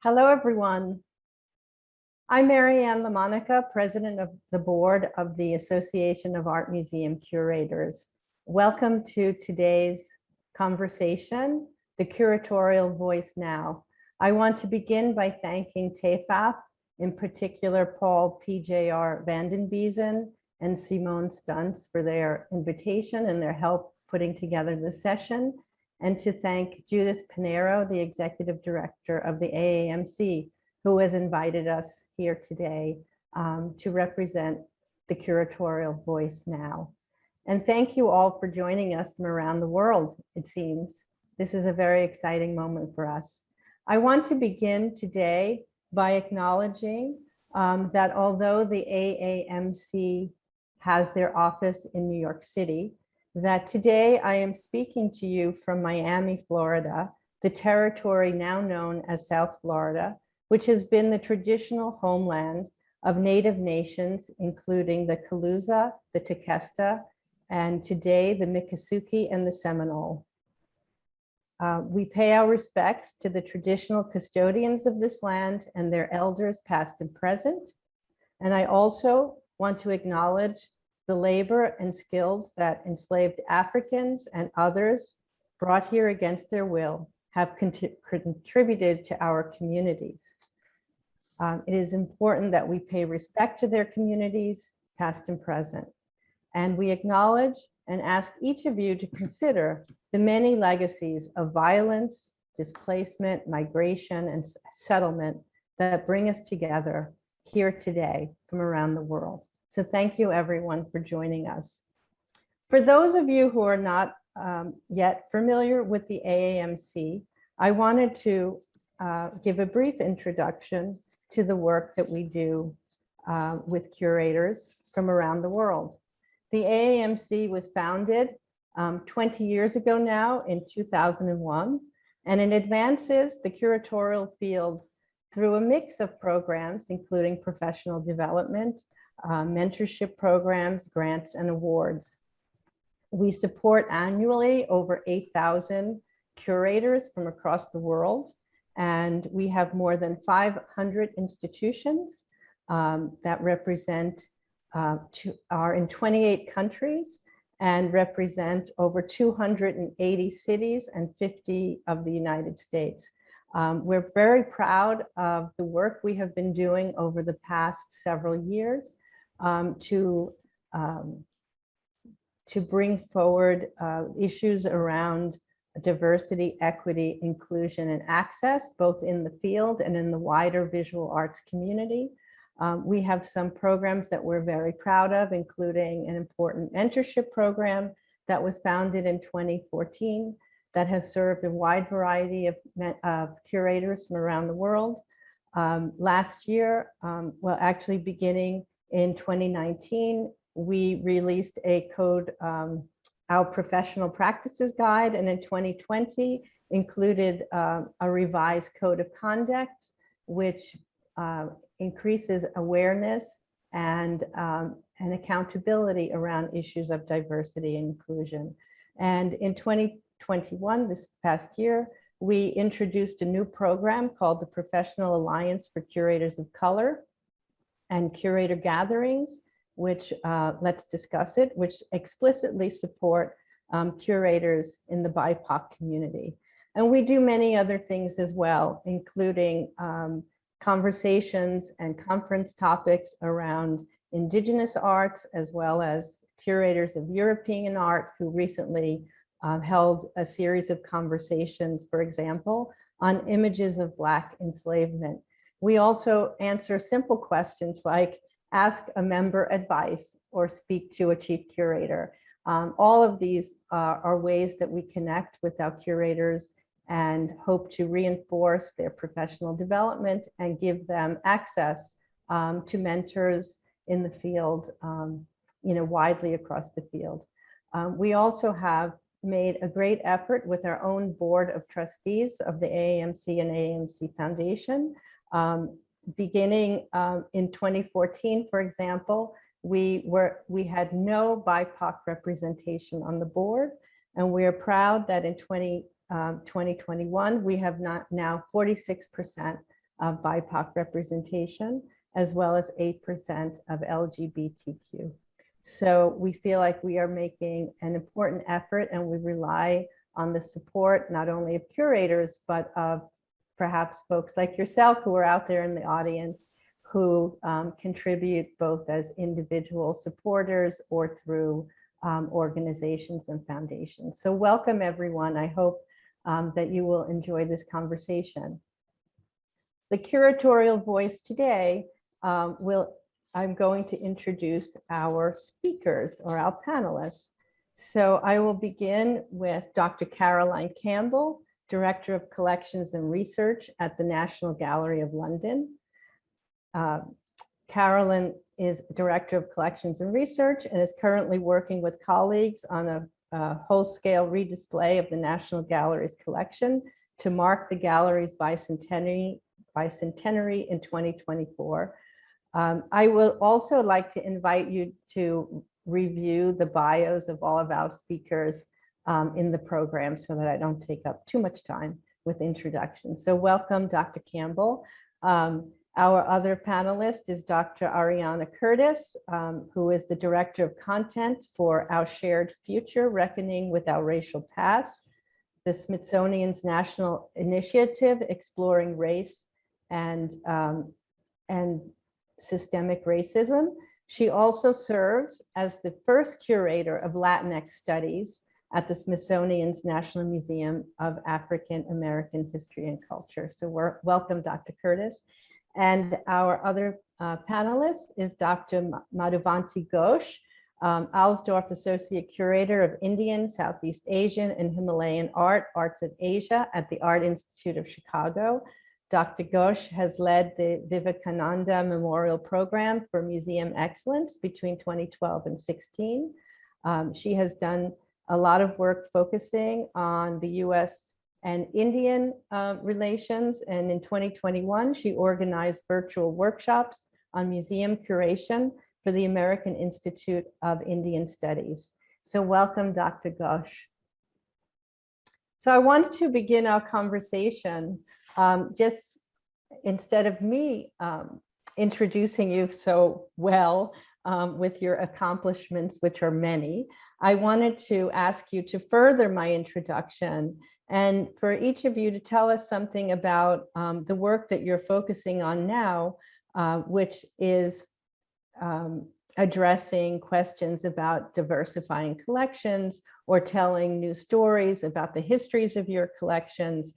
Hello, everyone. I'm Marianne LaMonica, President of the Board of the Association of Art Museum Curators. Welcome to today's conversation, the Curatorial Voice Now. I want to begin by thanking TAFAP, in particular Paul P.J.R. Vandenbiesen and Simone Stuntz for their invitation and their help putting together this session, and to thank Judith Pinero, the Executive Director of the AAMC, who has invited us here today to represent the Curatorial Voice Now. And thank you all for joining us from around the world, it seems. This is a very exciting moment for us. I want to begin today by acknowledging that although the AAMC has their office in New York City, that today I am speaking to you from Miami, Florida, the territory now known as South Florida, which has been the traditional homeland of Native nations, including the Calusa, the Tequesta, and today the Miccosukee and the Seminole. We pay our respects to the traditional custodians of this land and their elders past and present. And I also want to acknowledge the labor and skills that enslaved Africans and others brought here against their will have contributed to our communities. It is important that we pay respect to their communities, past and present. And we acknowledge and ask each of you to consider the many legacies of violence, displacement, migration, and settlement that bring us together here today from around the world. So thank you, everyone, for joining us. For those of you who are not yet familiar with the AAMC, I wanted to give a brief introduction to the work that we do with curators from around the world. The AAMC was founded 20 years ago now in 2001, and it advances the curatorial field through a mix of programs, including professional development, mentorship programs, grants, and awards. We support annually over 8,000 curators from across the world, and we have more than 500 institutions that represent, are in 28 countries and represent over 280 cities and 50 of the United States. We're very proud of the work we have been doing over the past several years to bring forward issues around diversity, equity, inclusion, and access, both in the field and in the wider visual arts community. We have some programs that we're very proud of, including an important mentorship program that was founded in 2014 that has served a wide variety of curators from around the world. Last year, well, actually beginning in 2019, we released a code, our professional practices guide, and in 2020 included a revised code of conduct, which increases awareness and accountability around issues of diversity and inclusion. And in 2021, this past year, we introduced a new program called the Professional Alliance for Curators of Color and Curator Gatherings, which, let's discuss it, which explicitly support curators in the BIPOC community. And we do many other things as well, including conversations and conference topics around Indigenous arts, as well as curators of European art who recently held a series of conversations, for example, on images of Black enslavement. We also answer simple questions like ask a member advice or speak to a chief curator. All of these are ways that we connect with our curators and hope to reinforce their professional development and give them access to mentors in the field, widely across the field. We also have made a great effort with our own board of trustees of the AAMC and AAMC Foundation. Beginning in 2014, for example, we had no BIPOC representation on the board, and we are proud that in 2021 we have now 46% of BIPOC representation, as well as 8% of LGBTQ. So we feel like we are making an important effort, and we rely on the support not only of curators, but of perhaps folks like yourself who are out there in the audience who contribute both as individual supporters or through organizations and foundations. So welcome everyone. I hope that you will enjoy this conversation. The curatorial voice today I'm going to introduce our speakers or our panelists. So I will begin with Dr. Caroline Campbell, Director of Collections and Research at the National Gallery of London. Carolyn is Director of Collections and Research and is currently working with colleagues on a whole-scale redisplay of the National Gallery's collection to mark the gallery's bicentenary in 2024. I will also like to invite you to review the bios of all of our speakers in the program so that I don't take up too much time with introductions. So welcome, Dr. Campbell. Our other panelist is Dr. Ariana Curtis, who is the Director of Content for Our Shared Future, Reckoning with Our Racial Past, the Smithsonian's National Initiative Exploring Race and Systemic Racism. She also serves as the first curator of Latinx Studies at the Smithsonian's National Museum of African American History and Culture. So welcome, Dr. Curtis. And our other panelist is Dr. Madhuvanti Ghosh, Alsdorf Associate Curator of Indian, Southeast Asian, and Himalayan Art, Arts of Asia at the Art Institute of Chicago. Dr. Ghosh has led the Vivekananda Memorial Program for Museum Excellence between 2012 and 16. She has done a lot of work focusing on the US and Indian relations. And in 2021, she organized virtual workshops on museum curation for the American Institute of Indian Studies. So welcome, Dr. Ghosh. So I wanted to begin our conversation just instead of me introducing you so well with your accomplishments, which are many, I wanted to ask you to further my introduction and for each of you to tell us something about the work that you're focusing on now, which is addressing questions about diversifying collections or telling new stories about the histories of your collections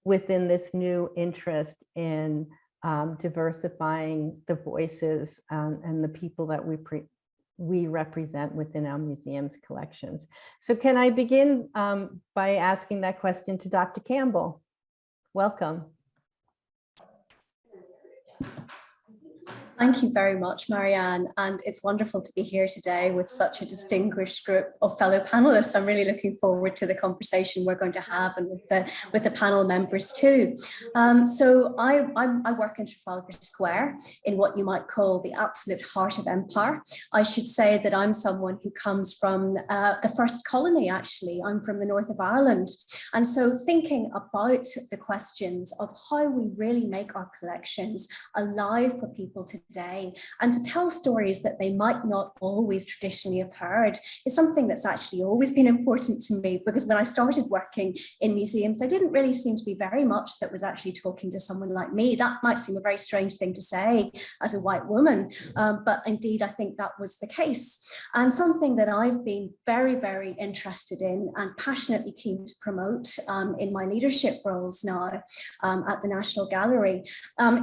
within this new interest in diversifying the voices and the people that we represent within our museum's collections. So can I begin by asking that question to Dr. Campbell? Welcome. Thank you very much, Marianne. And it's wonderful to be here today with such a distinguished group of fellow panelists. I'm really looking forward to the conversation we're going to have and with the panel members too. So I work in Trafalgar Square in what you might call the absolute heart of empire. I should say that I'm someone who comes from the first colony, actually. I'm from the north of Ireland. And so thinking about the questions of how we really make our collections alive for people today and to tell stories that they might not always traditionally have heard is something that's actually always been important to me, because when I started working in museums, there didn't really seem to be very much that was actually talking to someone like me. That might seem a very strange thing to say as a white woman, but indeed I think that was the case. And something that I've been very, very interested in and passionately keen to promote in my leadership roles now at the National Gallery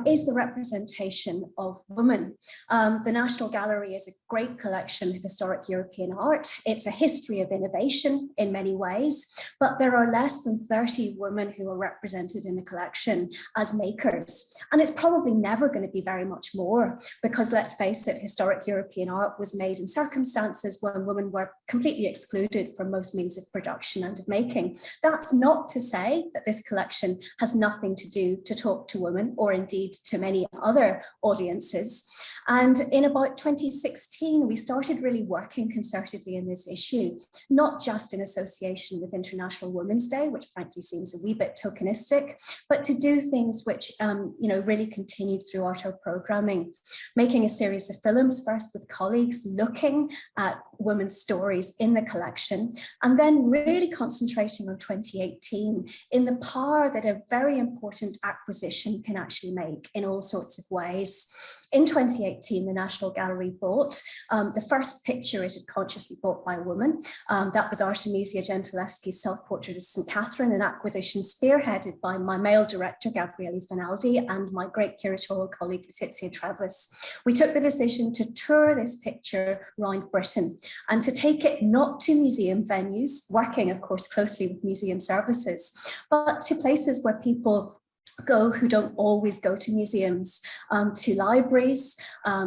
is the representation of women. The National Gallery is a great collection of historic European art. It's a history of innovation in many ways, but there are less than 30 women who are represented in the collection as makers. And it's probably never going to be very much more, because let's face it, historic European art was made in circumstances when women were completely excluded from most means of production and of making. That's not to say that this collection has nothing to do to talk to women, or indeed to many other audiences. practices. And in about 2016, we started really working concertedly in this issue, not just in association with International Women's Day, which frankly seems a wee bit tokenistic, but to do things which really continued throughout our programming, making a series of films, first with colleagues looking at women's stories in the collection, and then really concentrating on 2018 in the power that a very important acquisition can actually make in all sorts of ways. In 2018, the National Gallery bought the first picture it had consciously bought by a woman. That was Artemisia Gentileschi's self-portrait of St. Catherine, an acquisition spearheaded by my male director, Gabriele Finaldi, and my great curatorial colleague, Letizia Travis. We took the decision to tour this picture around Britain and to take it not to museum venues, working, of course, closely with museum services, but to places where people go who don't always go to museums, to libraries,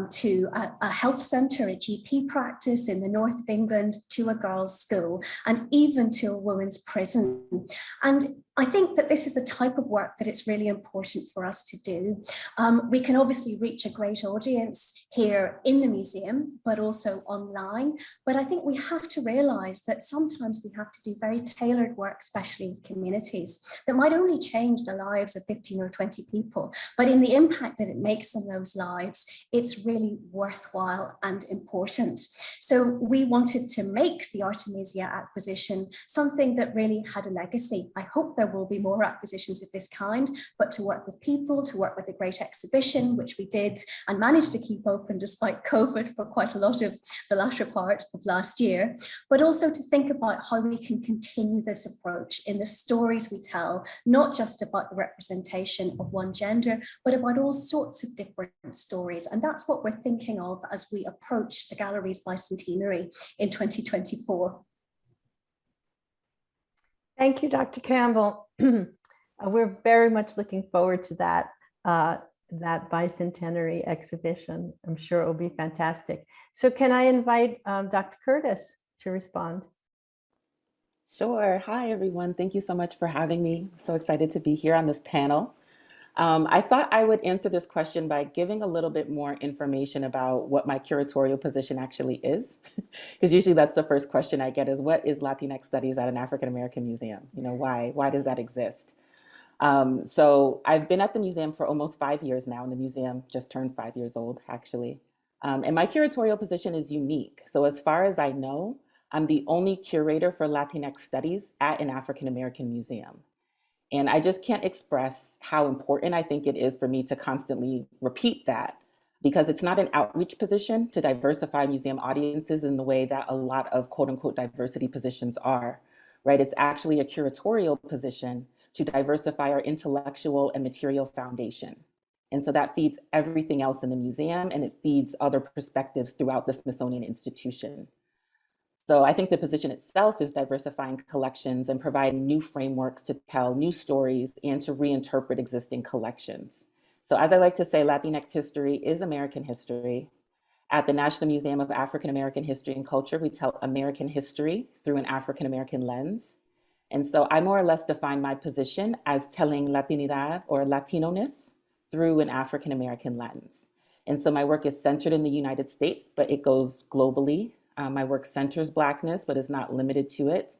to a health centre, a GP practice in the north of England, to a girls' school, and even to a women's prison. And I think that this is the type of work that it's really important for us to do. We can obviously reach a great audience here in the museum, but also online. But I think we have to realise that sometimes we have to do very tailored work, especially with communities, that might only change the lives of 15 or 20 people. But in the impact that it makes on those lives, it's really worthwhile and important. So we wanted to make the Artemisia acquisition something that really had a legacy. I hope there will be more acquisitions of this kind, but to work with people, to work with a great exhibition, which we did and managed to keep open despite COVID for quite a lot of the latter part of last year, but also to think about how we can continue this approach in the stories we tell, not just about the representation of one gender, but about all sorts of different stories. And that's what we're thinking of as we approach the gallery's bicentenary in 2024. Thank you, Dr. Campbell. We're very much looking forward to that bicentenary exhibition. I'm sure it will be fantastic. So can I invite Dr. Curtis to respond? Sure. Hi, everyone. Thank you so much for having me. So excited to be here on this panel. I thought I would answer this question by giving a little bit more information about what my curatorial position actually is, because usually that's the first question I get is, what is Latinx studies at an African American museum? Why does that exist? So I've been at the museum for almost 5 years now, and the museum just turned 5 years old, actually. And my curatorial position is unique. So as far as I know, I'm the only curator for Latinx studies at an African American museum. And I just can't express how important I think it is for me to constantly repeat that, because it's not an outreach position to diversify museum audiences in the way that a lot of quote unquote diversity positions are, right? It's actually a curatorial position to diversify our intellectual and material foundation. And so that feeds everything else in the museum, and it feeds other perspectives throughout the Smithsonian Institution. So I think the position itself is diversifying collections and providing new frameworks to tell new stories and to reinterpret existing collections. So as I like to say, Latinx history is American history. At the National Museum of African American History and Culture, we tell American history through an African American lens. And so I more or less define my position as telling Latinidad or Latino-ness through an African American lens. And so my work is centered in the United States, but it goes globally. My work centers Blackness, but is not limited to it.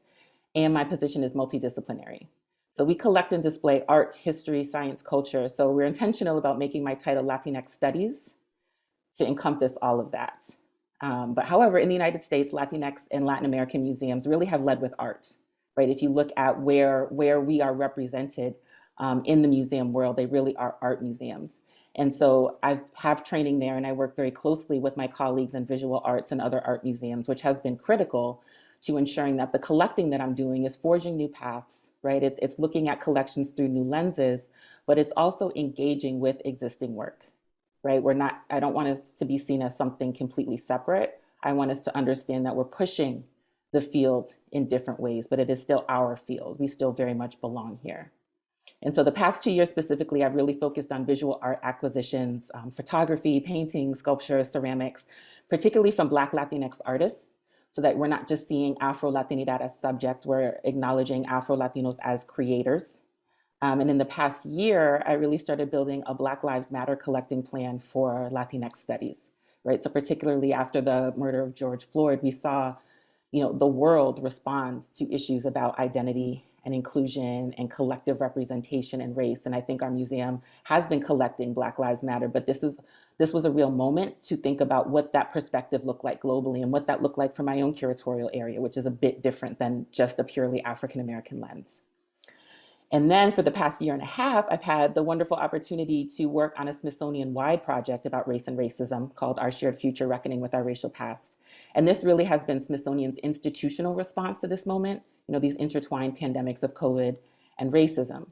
And my position is multidisciplinary. So we collect and display art, history, science, culture. So we're intentional about making my title Latinx Studies to encompass all of that. But however, in the United States, Latinx and Latin American museums really have led with art, right? If you look at where we are represented in the museum world, they really are art museums. And so I have training there, and I work very closely with my colleagues in visual arts and other art museums, which has been critical to ensuring that the collecting that I'm doing is forging new paths, right? It's looking at collections through new lenses, but it's also engaging with existing work, right? I don't want us to be seen as something completely separate. I want us to understand that we're pushing the field in different ways, but it is still our field. We still very much belong here. And so the past 2 years specifically, I've really focused on visual art acquisitions, photography, painting, sculpture, ceramics, particularly from Black Latinx artists, so that we're not just seeing Afro-Latinidad as subject, we're acknowledging Afro-Latinos as creators. And in the past year, I really started building a Black Lives Matter collecting plan for Latinx studies, right? So particularly after the murder of George Floyd, we saw, the world respond to issues about identity and inclusion and collective representation and race. And I think our museum has been collecting Black Lives Matter, but this was a real moment to think about what that perspective looked like globally and what that looked like for my own curatorial area, which is a bit different than just a purely African American lens. And then for the past year and a half, I've had the wonderful opportunity to work on a Smithsonian-wide project about race and racism called Our Shared Future, Reckoning with Our Racial Past. And this really has been Smithsonian's institutional response to this moment, these intertwined pandemics of COVID and racism.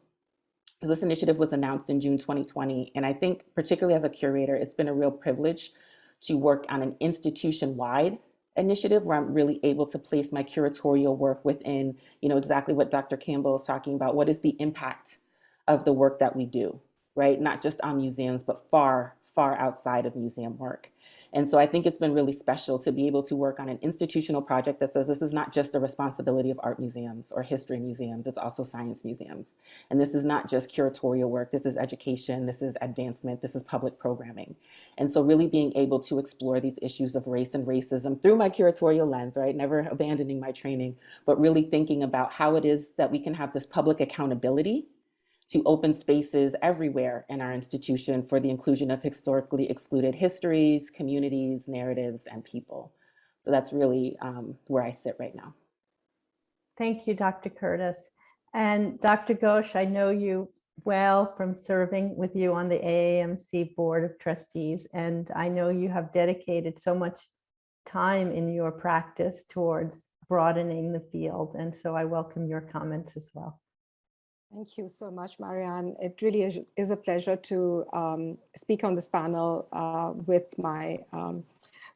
So this initiative was announced in June 2020. And I think particularly as a curator, it's been a real privilege to work on an institution-wide initiative where I'm really able to place my curatorial work within, exactly what Dr. Campbell is talking about. What is the impact of the work that we do, right? Not just on museums, but far, far outside of museum work. And so I think it's been really special to be able to work on an institutional project that says this is not just the responsibility of art museums or history museums, it's also science museums. And this is not just curatorial work, this is education, this is advancement, this is public programming. And so really being able to explore these issues of race and racism through my curatorial lens, right? Never abandoning my training, but really thinking about how it is that we can have this public accountability to open spaces everywhere in our institution for the inclusion of historically excluded histories, communities, narratives, and people. So that's really where I sit right now. Thank you, Dr. Curtis. And Dr. Ghosh, I know you well from serving with you on the AAMC Board of Trustees, and I know you have dedicated so much time in your practice towards broadening the field. And so I welcome your comments as well. Thank you so much, Marianne. It really is a pleasure to speak on this panel with my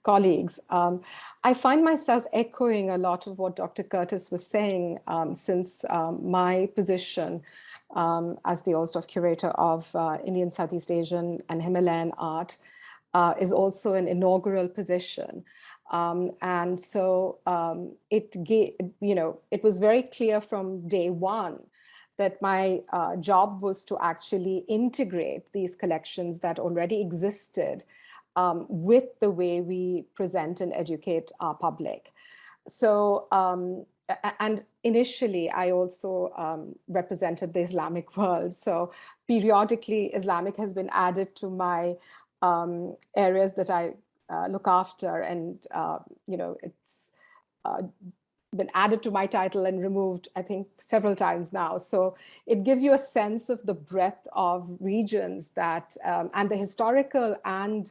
colleagues. I find myself echoing a lot of what Dr. Curtis was saying, since my position as the Ozdorf Curator of Indian, Southeast Asian and Himalayan art is also an inaugural position. And so it was very clear from day one that my job was to actually integrate these collections that already existed with the way we present and educate our public. So, and initially I also represented the Islamic world. So periodically Islamic has been added to my areas that I look after, and it's been added to my title and removed, I think, several times now. So it gives you a sense of the breadth of regions that, and the historical and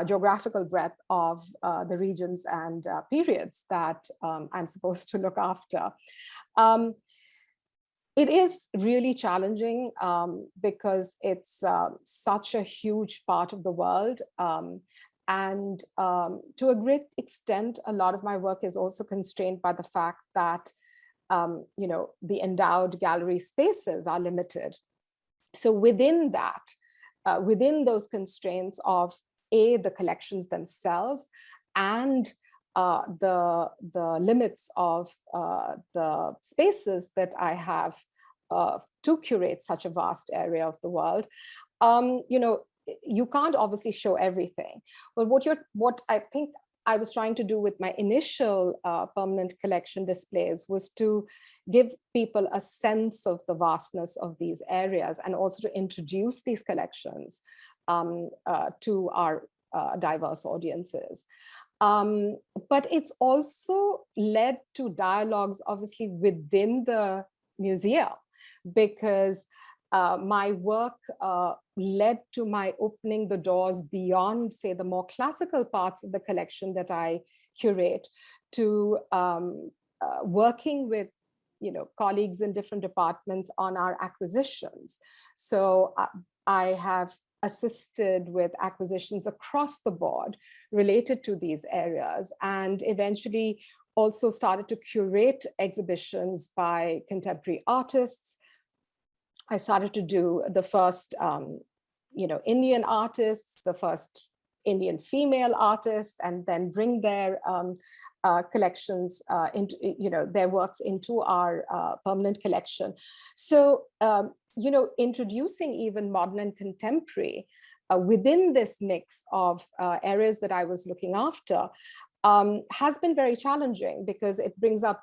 geographical breadth of the regions and periods that I'm supposed to look after. It is really challenging because it's such a huge part of the world. And to a great extent, a lot of my work is also constrained by the fact that, the endowed gallery spaces are limited. So within that, within those constraints of the collections themselves and the limits of the spaces that I have to curate such a vast area of the world, you can't obviously show everything. But what I think I was trying to do with my initial permanent collection displays was to give people a sense of the vastness of these areas, and also to introduce these collections to our diverse audiences. But it's also led to dialogues, obviously, within the museum, because my work led to my opening the doors beyond, say, the more classical parts of the collection that I curate, to working with colleagues in different departments on our acquisitions. So I have assisted with acquisitions across the board related to these areas, and eventually also started to curate exhibitions by contemporary artists. I started to do the first, Indian artists, the first Indian female artists, and then bring their collections into, their works into our permanent collection. So introducing even modern and contemporary within this mix of areas that I was looking after has been very challenging, because it brings up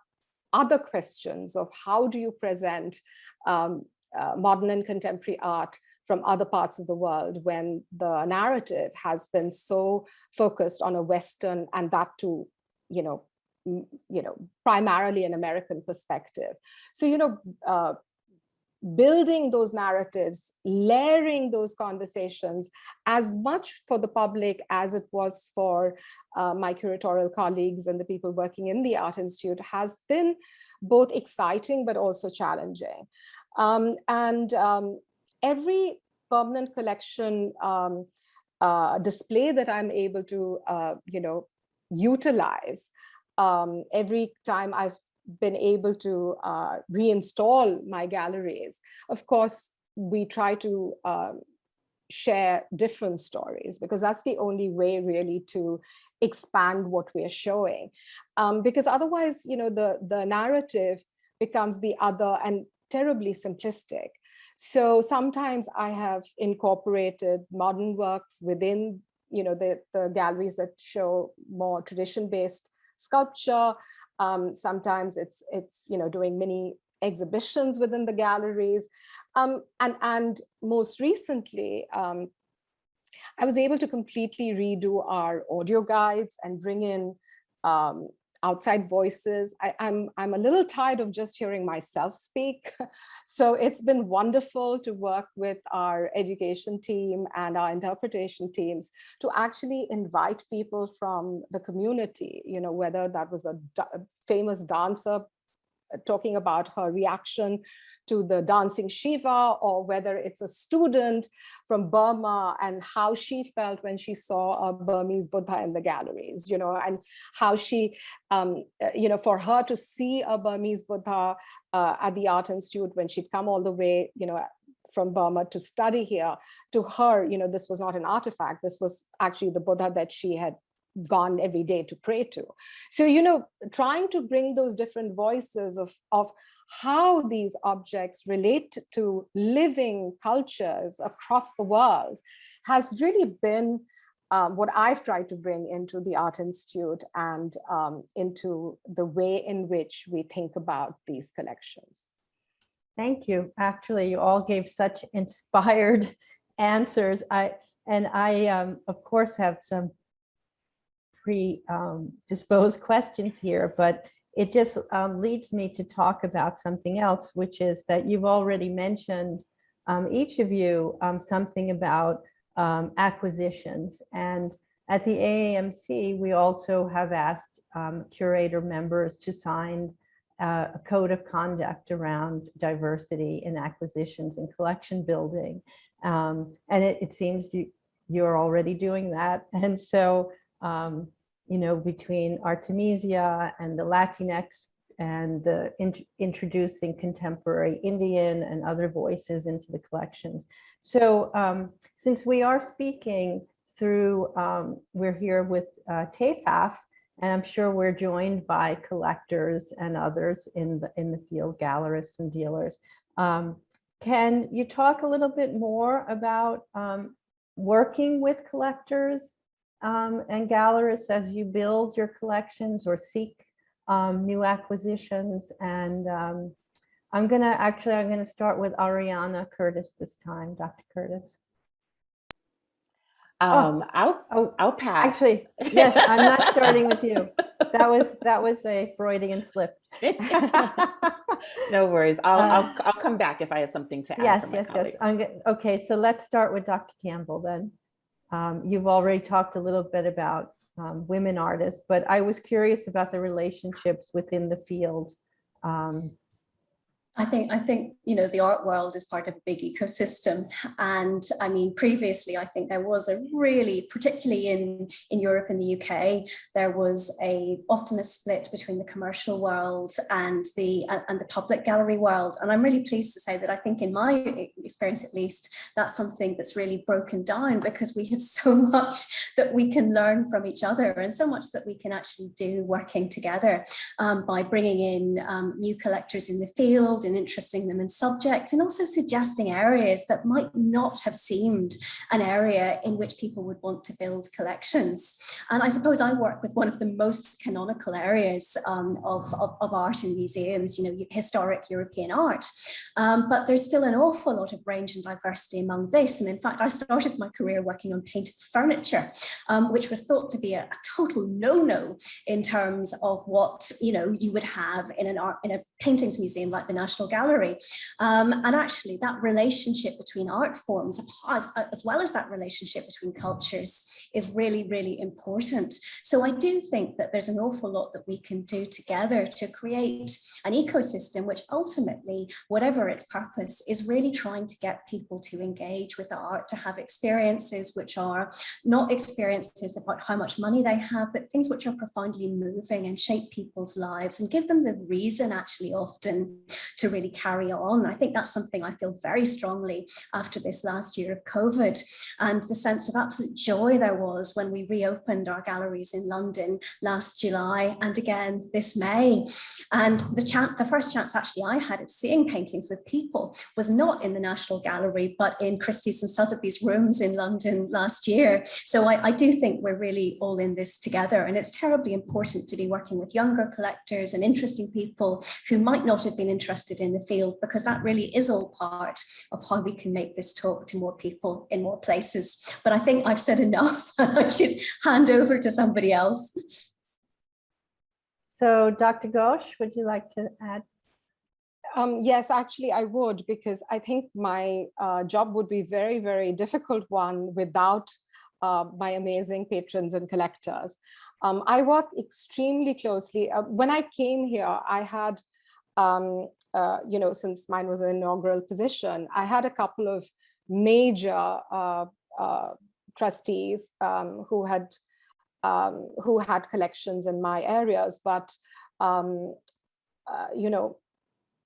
other questions of how do you present modern and contemporary art from other parts of the world when the narrative has been so focused on a Western, and that too, primarily an American perspective. So, building those narratives, layering those conversations as much for the public as it was for my curatorial colleagues and the people working in the Art Institute has been both exciting but also challenging. Every permanent collection display that I'm able to, utilize, every time I've been able to reinstall my galleries, of course, we try to share different stories, because that's the only way really to expand what we're showing. Because otherwise, the narrative becomes the other and terribly simplistic. So sometimes I have incorporated modern works within, the galleries that show more tradition-based sculpture. Sometimes it's doing mini exhibitions within the galleries. And most recently, I was able to completely redo our audio guides and bring in outside voices. I'm a little tired of just hearing myself speak. So it's been wonderful to work with our education team and our interpretation teams to actually invite people from the community, whether that was a famous dancer talking about her reaction to the dancing Shiva, or whether it's a student from Burma and how she felt when she saw a Burmese Buddha in the galleries, and how she, for her to see a Burmese Buddha at the Art Institute when she'd come all the way, from Burma to study here, to her, this was not an artifact, this was actually the Buddha that she had gone every day to pray to. So, trying to bring those different voices of how these objects relate to living cultures across the world has really been what I've tried to bring into the Art Institute and into the way in which we think about these collections. Thank you. Actually, you all gave such inspired answers. I, of course, have some predisposed questions here, but it just leads me to talk about something else, which is that you've already mentioned, each of you, something about acquisitions. And at the AAMC, we also have asked curator members to sign a code of conduct around diversity in acquisitions and collection building. And it seems you're already doing that. And so, between Artemisia and the Latinx and the introducing contemporary Indian and other voices into the collections. So since we are speaking through, we're here with TAFAF, and I'm sure we're joined by collectors and others in the field, gallerists and dealers. Can you talk a little bit more about working with collectors and gallerists as you build your collections or seek new acquisitions? And I'm gonna start with Ariana Curtis this time, Dr. Curtis. I'll pass. Actually, yes, I'm not starting with you. That was a Freudian slip. No worries. I'll come back if I have something to add. Yes. Okay, so let's start with Dr. Campbell then. You've already talked a little bit about women artists, but I was curious about the relationships within the field. I think the art world is part of a big ecosystem, and I mean previously I think there was a really, particularly in Europe and the UK, there was often a split between the commercial world and the public gallery world, and I'm really pleased to say that I think in my experience at least that's something that's really broken down, because we have so much that we can learn from each other and so much that we can actually do working together by bringing in new collectors in the field, and interesting them in subject, and also suggesting areas that might not have seemed an area in which people would want to build collections. And I suppose I work with one of the most canonical areas of art in museums, historic European art. But there's still an awful lot of range and diversity among this. And in fact, I started my career working on painted furniture, which was thought to be a total no-no in terms of what you would have in a paintings museum like the National Gallery. And actually that relationship between art forms, as well as that relationship between cultures, is really, really important. So I do think that there's an awful lot that we can do together to create an ecosystem which ultimately, whatever its purpose, is really trying to get people to engage with the art, to have experiences which are not experiences about how much money they have, but things which are profoundly moving and shape people's lives and give them the reason actually often to really carry on. I think that's something I feel very strongly after this last year of COVID, and the sense of absolute joy there was when we reopened our galleries in London last July and again this May. And the first chance actually I had of seeing paintings with people was not in the National Gallery, but in Christie's and Sotheby's rooms in London last year. So I do think we're really all in this together, and it's terribly important to be working with younger collectors and interesting people who might not have been interested in the field, because that really is all part of how we can make this talk to more people in more places. But I think I've said enough. I should hand over to somebody else. So Dr. Ghosh, would you like to add? Yes, actually I would, because I think my job would be very, very difficult one without my amazing patrons and collectors. I work extremely closely. When I came here, I had, since mine was an inaugural position, I had a couple of major trustees who had collections in my areas, but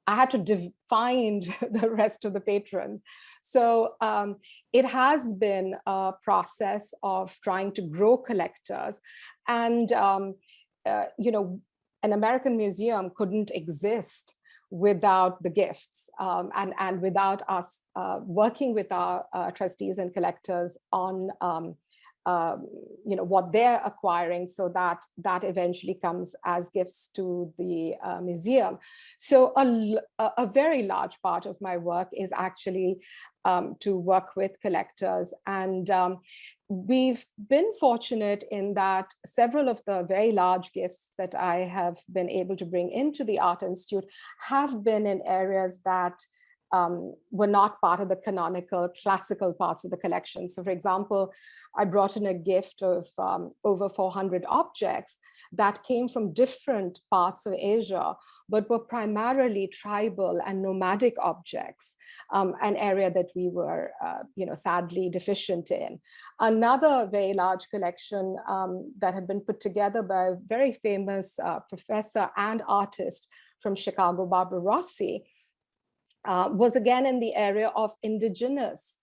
I had to find the rest of the patrons. So it has been a process of trying to grow collectors. And, an American museum couldn't exist without the gifts and without us working with our trustees and collectors on what they're acquiring, so that eventually comes as gifts to the museum. So a very large part of my work is actually to work with collectors, and we've been fortunate in that several of the very large gifts that I have been able to bring into the Art Institute have been in areas that were not part of the canonical classical parts of the collection. So for example, I brought in a gift of over 400 objects that came from different parts of Asia, but were primarily tribal and nomadic objects, an area that we were, sadly deficient in. Another very large collection that had been put together by a very famous professor and artist from Chicago, Barbara Rossi, was again in the area of indigenous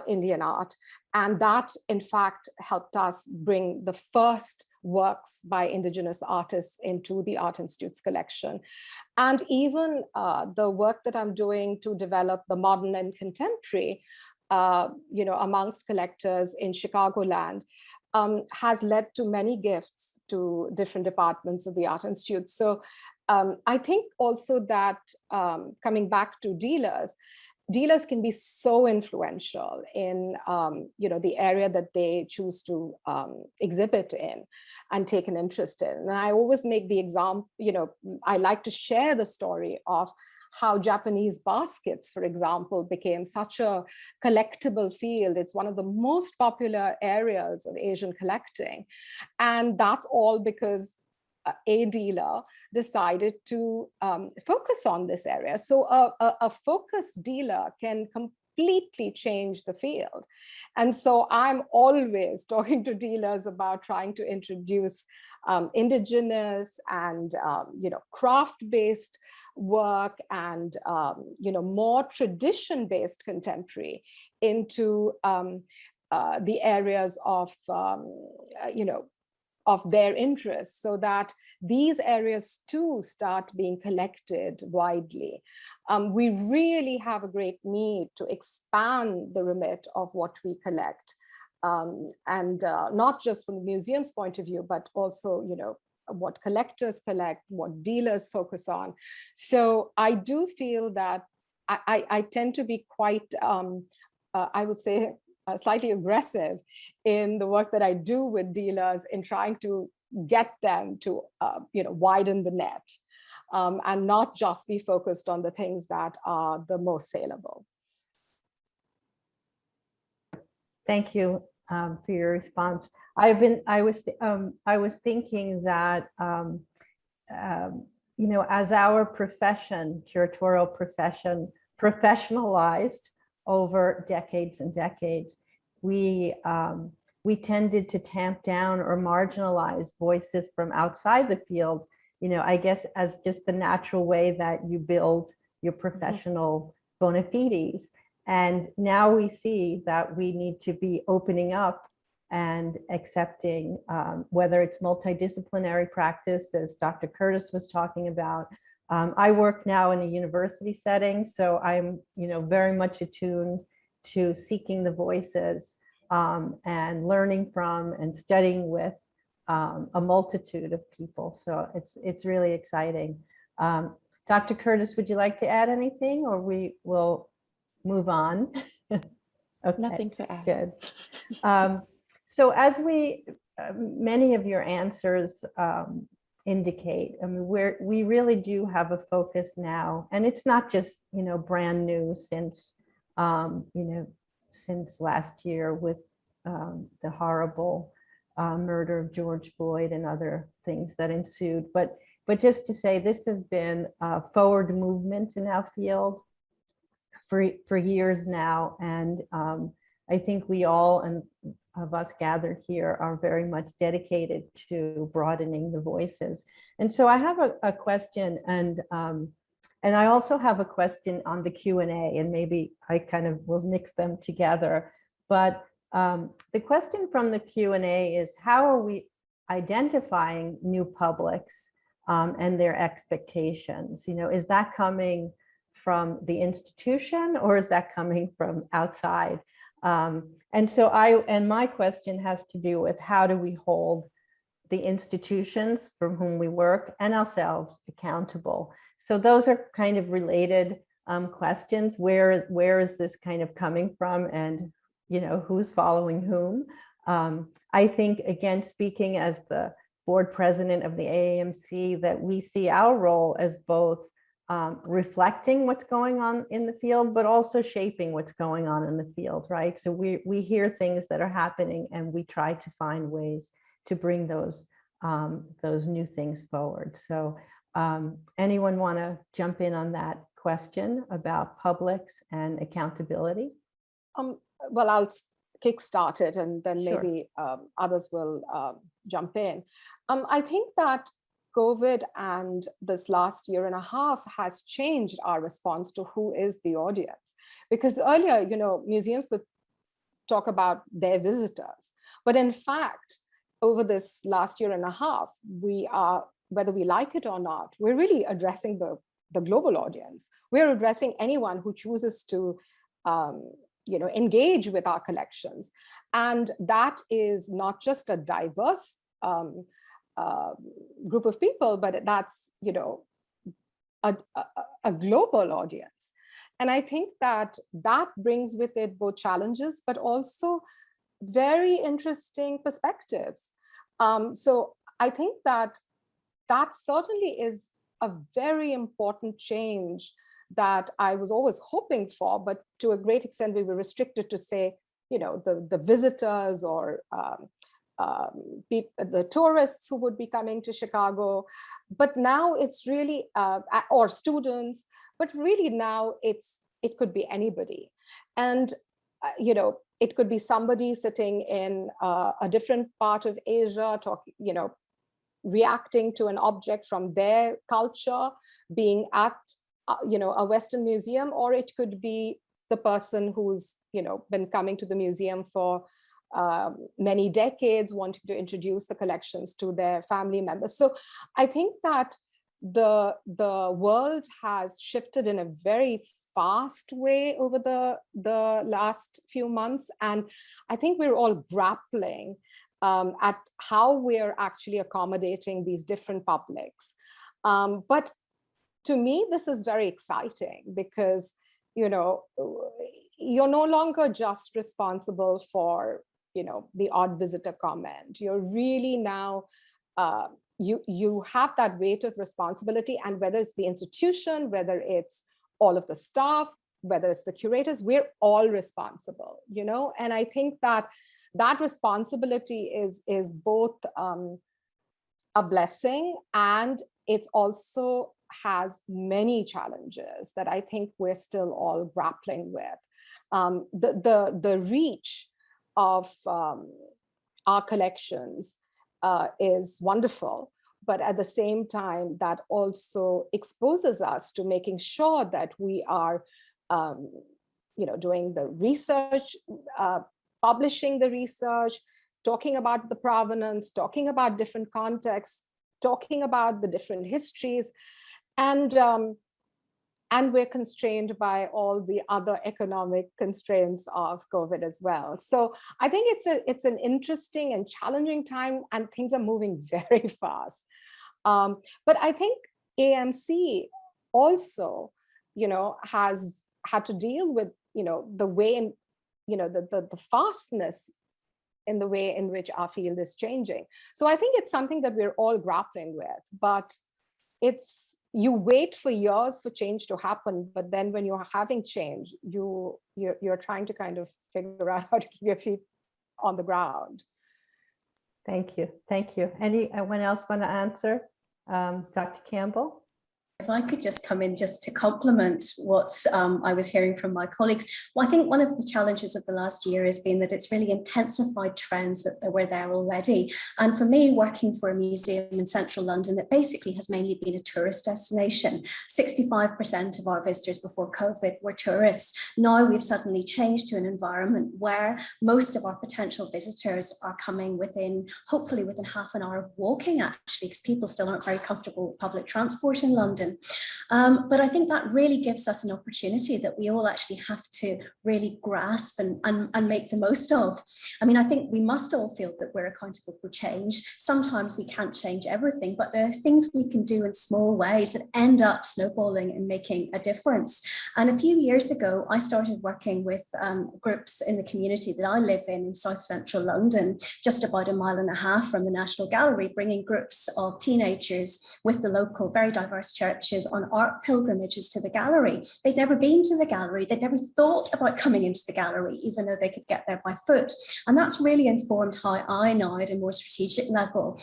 Indian art. And that, in fact, helped us bring the first works by indigenous artists into the Art Institute's collection. And even the work that I'm doing to develop the modern and contemporary, amongst collectors in Chicagoland, has led to many gifts to different departments of the Art Institute. So I think also that coming back to dealers can be so influential in the area that they choose to exhibit in and take an interest in. And I always make the example, I like to share the story of how Japanese baskets, for example, became such a collectible field. It's one of the most popular areas of Asian collecting. And that's all because a dealer decided to focus on this area. So a focused dealer can completely change the field. And so I'm always talking to dealers about trying to introduce indigenous and craft-based work and more tradition-based contemporary into the areas of of their interests, so that these areas too start being collected widely. We really have a great need to expand the remit of what we collect, and not just from the museum's point of view, but also, what collectors collect, what dealers focus on. So I do feel that I tend to be quite, I would say, slightly aggressive in the work that I do with dealers in trying to get them to, widen the net, and not just be focused on the things that are the most saleable. Thank you for your response. I was thinking that, as our profession, curatorial profession, professionalized over decades and decades, we tended to tamp down or marginalize voices from outside the field, I guess as just the natural way that you build your professional bona fides. And now we see that we need to be opening up and accepting, whether it's multidisciplinary practice, as Dr. Curtis was talking about. I work now in a university setting, so I'm, very much attuned to seeking the voices, and learning from and studying with a multitude of people. So it's really exciting. Dr. Curtis, would you like to add anything, or we will move on? Okay, Nothing to add. good. So as many of your answers indicate, I mean, we really do have a focus now, and it's not just, brand new since, since last year with the horrible murder of George Floyd and other things that ensued. But just to say, this has been a forward movement in our field for years now, and I think we all and of us gathered here are very much dedicated to broadening the voices. And so I have a question, and I also have a question on the Q&A, and maybe I kind of will mix them together. But the question from the Q&A is, how are we identifying new publics and their expectations? Is that coming from the institution, or is that coming from outside? And so my question has to do with, how do we hold the institutions from whom we work and ourselves accountable? So those are kind of related questions. Where is this kind of coming from, and who's following whom? I think, again, speaking as the board president of the AAMC, that we see our role as both reflecting what's going on in the field, but also shaping what's going on in the field, right? So we hear things that are happening, and we try to find ways to bring those new things forward. So anyone want to jump in on that question about publics and accountability? Well, I'll kickstart it, and then Sure. maybe others will jump in. I think that COVID and this last year and a half has changed our response to who is the audience. Because earlier, museums could talk about their visitors. But in fact, over this last year and a half, we are, whether we like it or not, we're really addressing the global audience. We're addressing anyone who chooses to engage with our collections. And that is not just a diverse group of people, but that's a global audience. And I think that brings with it both challenges, but also very interesting perspectives. So I think that certainly is a very important change that I was always hoping for, but to a great extent we were restricted to, say, the visitors or the tourists who would be coming to Chicago. But now it's really, or students, but really now it could be anybody. And, it could be somebody sitting in a different part of Asia, reacting to an object from their culture, being at, a Western museum, or it could be the person who's, been coming to the museum for many decades, wanting to introduce the collections to their family members. So I think that the world has shifted in a very fast way over the last few months. And I think we're all grappling at how we're actually accommodating these different publics. But to me, this is very exciting because, you know, you're no longer just responsible for, you know, the odd visitor comment. You're really now, you have that weight of responsibility, and whether it's the institution, whether it's all of the staff, whether it's the curators, we're all responsible, you know. And I think that that responsibility is both a blessing, and it's also has many challenges that I think we're still all grappling with. The reach of our collections is wonderful, but at the same time, that also exposes us to making sure that we are, you know, doing the research, publishing the research, talking about the provenance, talking about different contexts, talking about the different histories, and we're constrained by all the other economic constraints of COVID as well. So I think it's an interesting and challenging time, and things are moving very fast. But I think AAMC also, you know, has had to deal with, you know, the way in, you know, the fastness in the way in which our field is changing. So I think it's something that we're all grappling with, but you wait for years for change to happen, but then when you're having change, you're trying to kind of figure out how to keep your feet on the ground. Thank you. Thank you. Anyone else want to answer? Dr. Campbell? If I could just come in just to complement what I was hearing from my colleagues. Well, I think one of the challenges of the last year has been that it's really intensified trends that were there already. And for me, working for a museum in central London that basically has mainly been a tourist destination, 65% of our visitors before COVID were tourists. Now we've suddenly changed to an environment where most of our potential visitors are coming hopefully within half an hour of walking, actually, because people still aren't very comfortable with public transport in London. But I think that really gives us an opportunity that we all actually have to really grasp and make the most of. I mean, I think we must all feel that we're accountable for change. Sometimes we can't change everything, but there are things we can do in small ways that end up snowballing and making a difference. And a few years ago, I started working with groups in the community that I live in South Central London, just about a mile and a half from the National Gallery, bringing groups of teenagers with the local, very diverse churches on art pilgrimages to the gallery. They'd never been to the gallery. They'd never thought about coming into the gallery, even though they could get there by foot. And that's really informed how I now, at a more strategic level,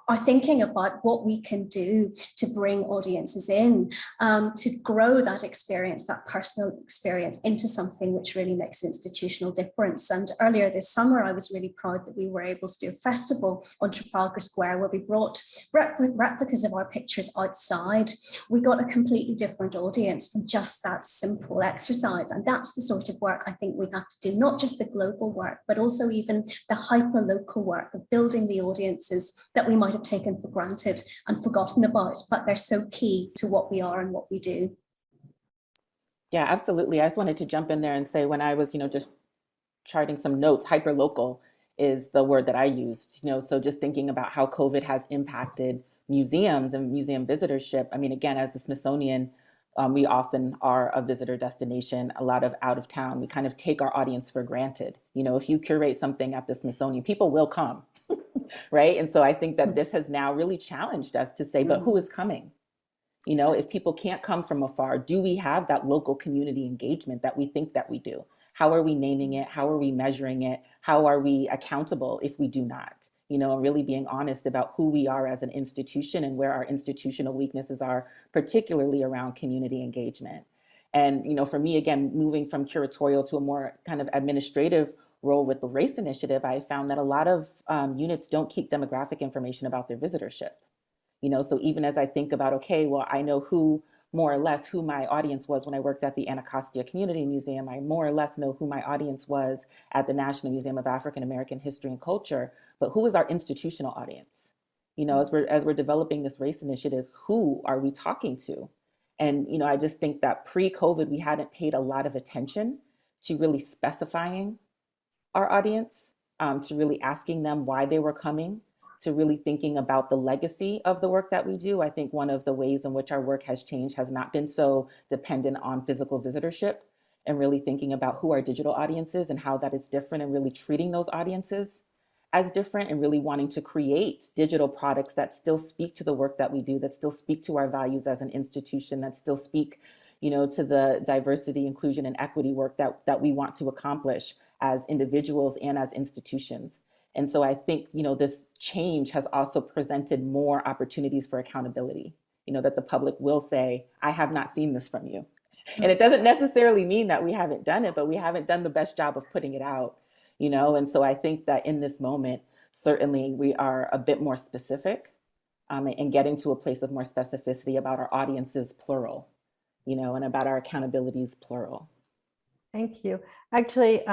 are thinking about what we can do to bring audiences in, to grow that experience, that personal experience, into something which really makes an institutional difference. And earlier this summer, I was really proud that we were able to do a festival on Trafalgar Square where we brought replicas of our pictures outside. We got a completely different audience from just that simple exercise. And that's the sort of work I think we have to do, not just the global work, but also even the hyper-local work of building the audiences that we might have taken for granted and forgotten about, but they're so key to what we are and what we do. Yeah, absolutely. I just wanted to jump in there and say, when I was, just charting some notes, hyper-local is the word that I used, so just thinking about how COVID has impacted museums and museum visitorship. I mean, again, as the Smithsonian, we often are a visitor destination, a lot of out of town. We kind of take our audience for granted. If you curate something at the Smithsonian, people will come, right? And so I think that this has now really challenged us to say, but who is coming? If people can't come from afar, do we have that local community engagement that we think that we do? How are we naming it? How are we measuring it? How are we accountable if we do not? And really being honest about who we are as an institution and where our institutional weaknesses are, particularly around community engagement. And, for me, again, moving from curatorial to a more kind of administrative role with the race initiative, I found that a lot of units don't keep demographic information about their visitorship. So even as I think about, okay, well, I know who more or less who my audience was when I worked at the Anacostia Community Museum. I more or less know who my audience was at the National Museum of African American History and Culture, but who is our institutional audience? You know, as we're developing this race initiative, who are we talking to? And, you know, I just think that pre-COVID, we hadn't paid a lot of attention to really specifying our audience, to really asking them why they were coming, to really thinking about the legacy of the work that we do. I think one of the ways in which our work has changed has not been so dependent on physical visitorship, and really thinking about who our digital audience is and how that is different, and really treating those audiences as different, and really wanting to create digital products that still speak to the work that we do, that still speak to our values as an institution, that still speak, you know, to the diversity, inclusion, and equity work that we want to accomplish as individuals and as institutions. And so I think, you know, this change has also presented more opportunities for accountability, you know, that the public will say, I have not seen this from you. And it doesn't necessarily mean that we haven't done it, but we haven't done the best job of putting it out, you know. And so I think that in this moment, certainly we are a bit more specific, and getting to a place of more specificity about our audiences, plural, you know, and about our accountabilities, plural. Thank you. Actually,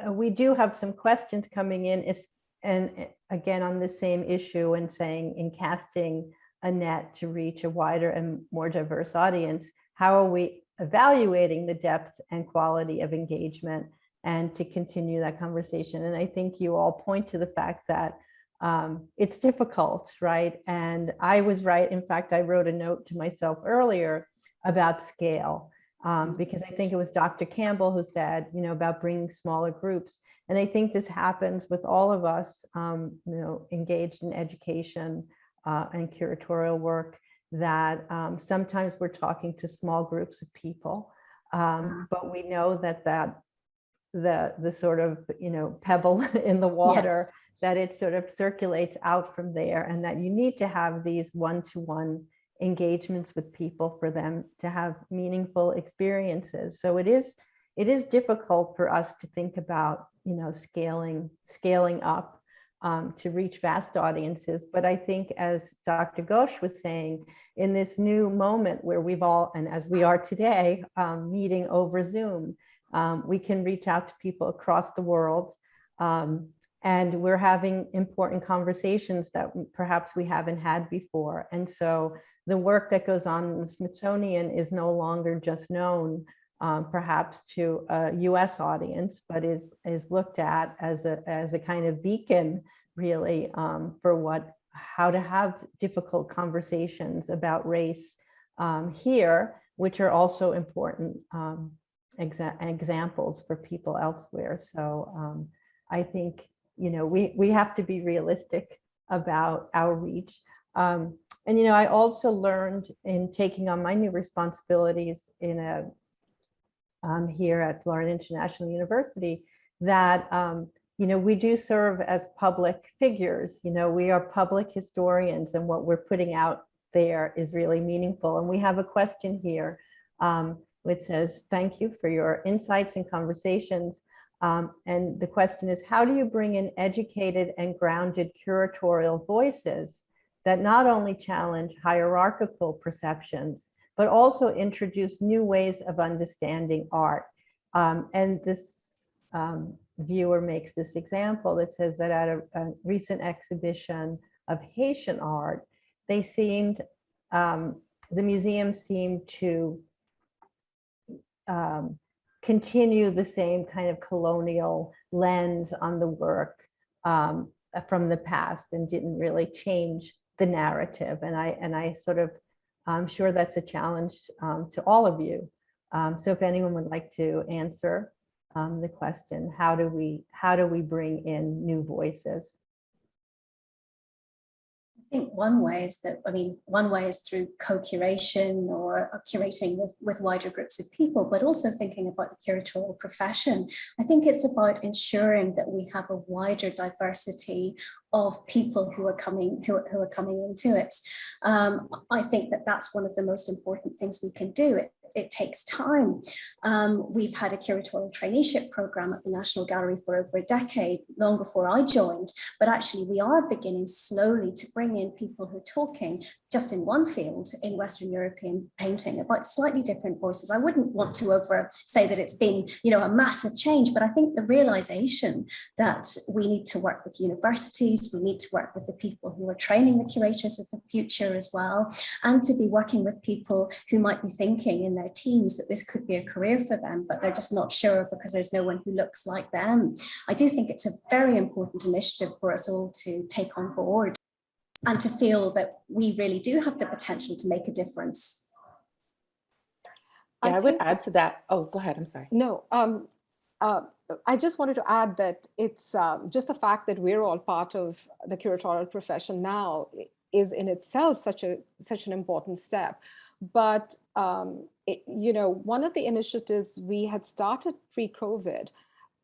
we do have some questions coming in, and again, on the same issue, and saying, in casting a net to reach a wider and more diverse audience, how are we evaluating the depth and quality of engagement, and to continue that conversation? And I think you all point to the fact that it's difficult, right? And I was right. In fact, I wrote a note to myself earlier about scale. Because I think it was Dr. Campbell who said, you know, about bringing smaller groups. And I think this happens with all of us, you know, engaged in education and curatorial work, that sometimes we're talking to small groups of people, but we know that the sort of, you know, pebble in the water, Yes. that it sort of circulates out from there, and that you need to have these one-to-one engagements with people for them to have meaningful experiences. So it is difficult for us to think about, you know, scaling up to reach vast audiences. But I think, as Dr. Ghosh was saying, in this new moment where we've all, and as we are today, meeting over Zoom, we can reach out to people across the world. And we're having important conversations that perhaps we haven't had before. And so the work that goes on in the Smithsonian is no longer just known perhaps to a US audience, but is looked at as a kind of beacon, really, for how to have difficult conversations about race here, which are also important examples for people elsewhere. So I think, you know, we have to be realistic about our reach. And, you know, I also learned in taking on my new responsibilities in here at Florida International University that, you know, we do serve as public figures. You know, we are public historians, and what we're putting out there is really meaningful. And we have a question here which says, thank you for your insights and conversations. And the question is, how do you bring in educated and grounded curatorial voices that not only challenge hierarchical perceptions, but also introduce new ways of understanding art? And this viewer makes this example that says that at a recent exhibition of Haitian art, they seemed, the museum seemed to continue the same kind of colonial lens on the work from the past, and didn't really change the narrative. And I sort of, I'm sure that's a challenge to all of you. So if anyone would like to answer the question, how do we bring in new voices? I think one way is through co-curation or curating with wider groups of people, but also thinking about the curatorial profession. I think it's about ensuring that we have a wider diversity of people who are coming into it. I think that that's one of the most important things we can do. It takes time. We've had a curatorial traineeship program at the National Gallery for over a decade, long before I joined, but actually we are beginning slowly to bring in people who are talking just in one field in Western European painting, about slightly different voices. I wouldn't want to say that it's been, a massive change, but I think the realization that we need to work with universities, we need to work with the people who are training the curators of the future as well, and to be working with people who might be thinking in their teens that this could be a career for them, but they're just not sure because there's no one who looks like them. I do think it's a very important initiative for us all to take on board, and to feel that we really do have the potential to make a difference. Yeah, I would add to that. Oh, go ahead. I'm sorry. No, I just wanted to add that it's just the fact that we're all part of the curatorial profession now is in itself such an important step. But one of the initiatives we had started pre-COVID,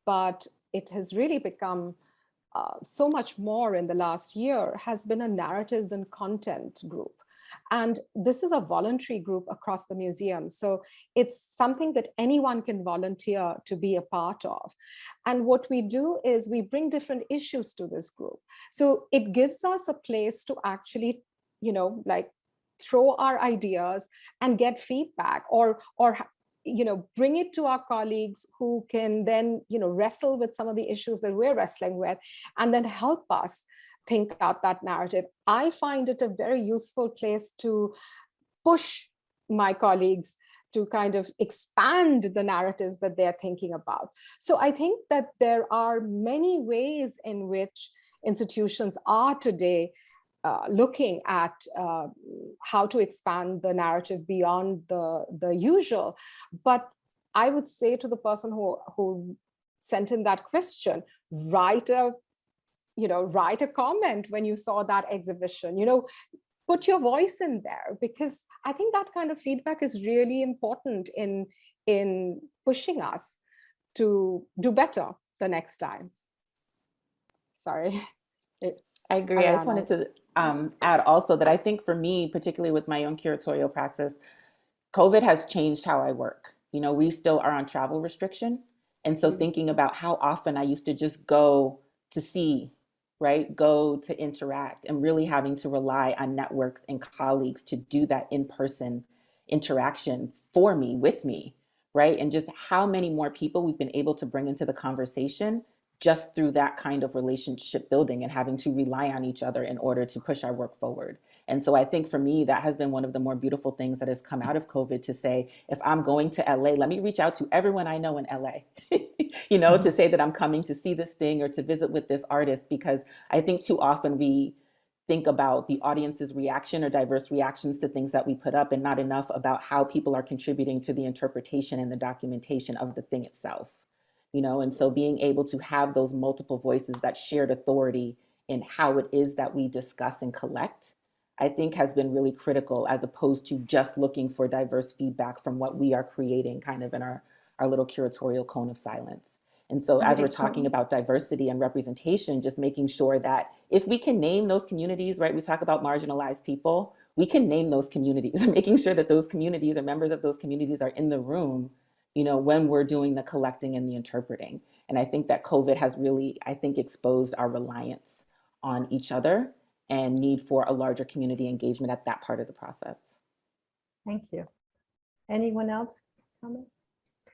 but it has really become so much more in the last year, has been a narratives and content group. And this is a voluntary group across the museum. So it's something that anyone can volunteer to be a part of. And what we do is we bring different issues to this group. So it gives us a place to actually, throw our ideas and get feedback, or bring it to our colleagues who can then, wrestle with some of the issues that we're wrestling with, and then help us think out that narrative. I find it a very useful place to push my colleagues to kind of expand the narratives that they're thinking about. So I think that there are many ways in which institutions are today looking at how to expand the narrative beyond the usual. But I would say to the person who sent in that question, write a comment when you saw that exhibition, put your voice in there, because I think that kind of feedback is really important in pushing us to do better the next time. Sorry. I agree. I just wanted to add also that I think for me, particularly with my own curatorial practice, COVID has changed how I work. We still are on travel restriction. And so thinking about how often I used to just go to see, right? Go to interact, and really having to rely on networks and colleagues to do that in-person interaction for me, with me, right? And just how many more people we've been able to bring into the conversation just through that kind of relationship building and having to rely on each other in order to push our work forward. And so I think for me, that has been one of the more beautiful things that has come out of COVID, to say, if I'm going to LA, let me reach out to everyone I know in LA, to say that I'm coming to see this thing or to visit with this artist, because I think too often we think about the audience's reaction or diverse reactions to things that we put up, and not enough about how people are contributing to the interpretation and the documentation of the thing itself. And so being able to have those multiple voices, that shared authority in how it is that we discuss and collect, I think has been really critical, as opposed to just looking for diverse feedback from what we are creating kind of in our little curatorial cone of silence. And so as we're talking about diversity and representation, just making sure that if we can name those communities, right, we talk about marginalized people, we can name those communities, making sure that those communities or members of those communities are in the room, when we're doing the collecting and the interpreting. And I think that COVID has really, exposed our reliance on each other and need for a larger community engagement at that part of the process. Thank you. Anyone else comment?